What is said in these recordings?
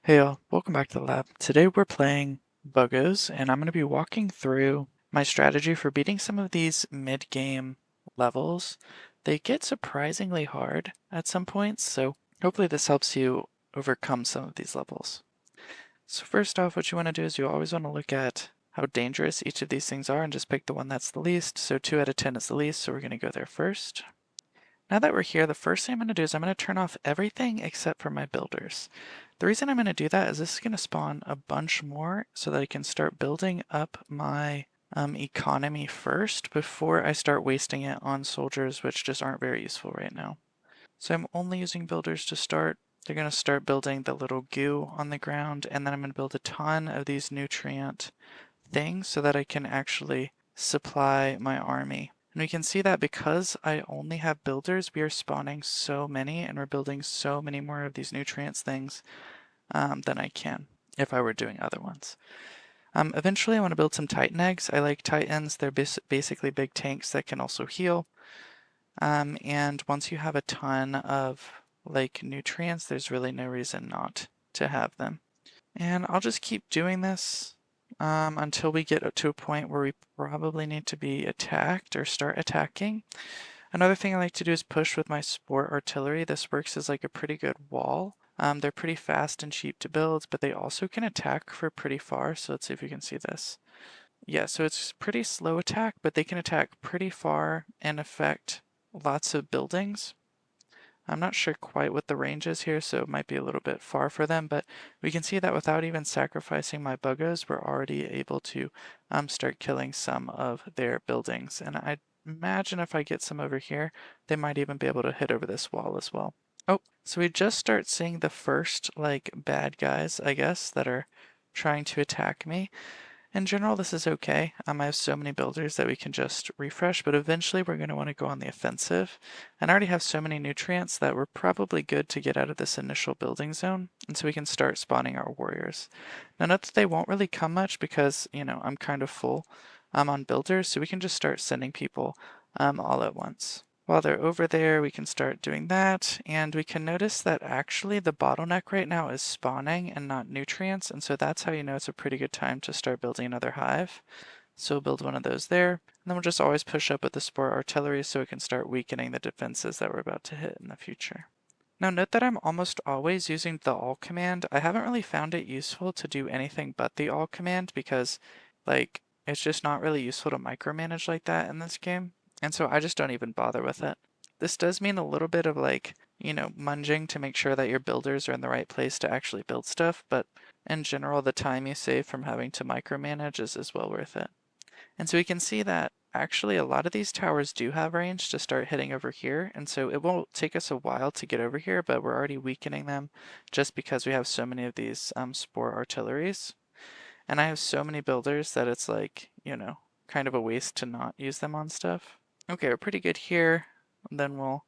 Hey all, welcome back to the lab. Today we're playing Buggos, and I'm going to be walking through my strategy for beating some of these mid-game levels. They get surprisingly hard at some points, so hopefully this helps you overcome some of these levels. So first off, what you want to do is you always want to look at how dangerous each of these things are and just pick the one that's the least. So 2 out of 10 is the least, so we're going to go there first. Now that we're here, the first thing I'm going to do is I'm going to turn off everything except for my builders. The reason I'm going to do that is this is going to spawn a bunch more so that I can start building up my economy first before I start wasting it on soldiers, which just aren't very useful right now. So I'm only using builders to start. They're going to start building the little goo on the ground, and then I'm going to build a ton of these nutrient things so that I can actually supply my army. And we can see that because I only have builders, we are spawning so many and we're building so many more of these nutrients things than I can if I were doing other ones. Eventually I want to build some Titan eggs. I like Titans. They're basically big tanks that can also heal. And once you have a ton of like nutrients, there's really no reason not to have them. And I'll just keep doing this until we get to a point where we probably need to be attacked or start attacking. Another thing I like to do is push with my sport artillery. This works as like a pretty good wall. They're pretty fast and cheap to build, but they also can attack for pretty far. So let's see if you can see this. Yeah, so it's pretty slow attack, but they can attack pretty far and affect lots of buildings. I'm not sure quite what the range is here, so it might be a little bit far for them, but we can see that without even sacrificing my Buggos, we're already able to start killing some of their buildings. And I imagine if I get some over here, they might even be able to hit over this wall as well. Oh, so we just start seeing the first like bad guys, I guess, that are trying to attack me. In general, this is okay. I have so many builders that we can just refresh, but eventually we're going to want to go on the offensive. And I already have so many nutrients that we're probably good to get out of this initial building zone, and so we can start spawning our warriors. Now note that they won't really come much because, I'm kind of full on builders, so we can just start sending people all at once. While they're over there, we can start doing that, and we can notice that actually the bottleneck right now is spawning and not nutrients, and so that's how you know it's a pretty good time to start building another hive. So we'll build one of those there, and then we'll just always push up with the spore artillery so we can start weakening the defenses that we're about to hit in the future. Now note that I'm almost always using the all command. I haven't really found it useful to do anything but the all command because, like, it's just not really useful to micromanage like that in this game. And so I just don't even bother with it. This does mean a little bit of like, munging to make sure that your builders are in the right place to actually build stuff, but in general, the time you save from having to micromanage is well worth it. And so we can see that actually a lot of these towers do have range to start hitting over here, and so it won't take us a while to get over here, but we're already weakening them just because we have so many of these spore artilleries. And I have so many builders that it's like, kind of a waste to not use them on stuff. Okay, we're pretty good here. And then we'll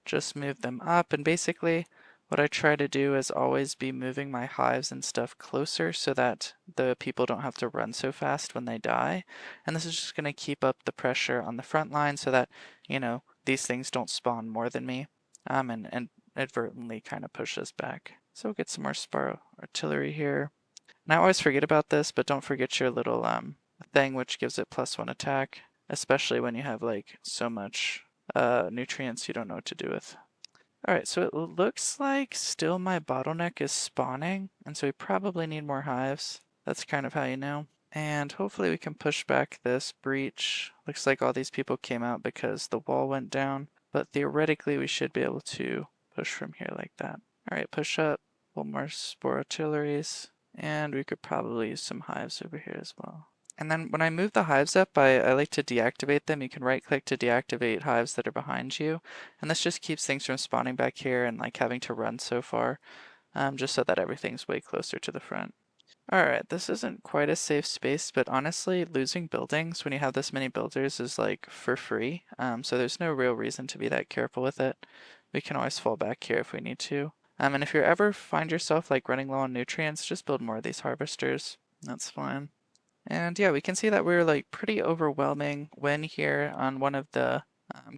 just move them up. And basically, what I try to do is always be moving my hives and stuff closer so that the people don't have to run so fast when they die. And this is just going to keep up the pressure on the front line so that, these things don't spawn more than me and advertently kind of push us back. So we'll get some more spar artillery here. And I always forget about this, but don't forget your little thing which gives it +1 attack, especially when you have like so much nutrients you don't know what to do with. Alright, so it looks like still my bottleneck is spawning, and so we probably need more hives. That's kind of how you know. And hopefully we can push back this breach. Looks like all these people came out because the wall went down, but theoretically we should be able to push from here like that. Alright, push up, pull more spore artilleries, and we could probably use some hives over here as well. And then when I move the hives up, I like to deactivate them. You can right click to deactivate hives that are behind you. And this just keeps things from spawning back here and like having to run so far, just so that everything's way closer to the front. Alright, this isn't quite a safe space, but honestly, losing buildings when you have this many builders is like for free. So there's no real reason to be that careful with it. We can always fall back here if we need to. And if you ever find yourself like running low on nutrients, just build more of these harvesters. That's fine. And yeah, we can see that we're like pretty overwhelming win here on one of the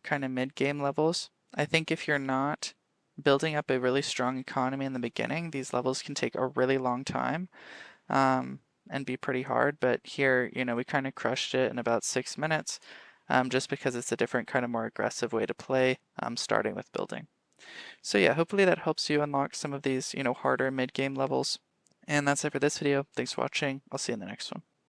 kind of mid-game levels. I think if you're not building up a really strong economy in the beginning, these levels can take a really long time um, and be pretty hard. But here, we kind of crushed it in about 6 minutes just because it's a different kind of more aggressive way to play, starting with building. So yeah, hopefully that helps you unlock some of these, harder mid-game levels. And that's it for this video. Thanks for watching. I'll see you in the next one.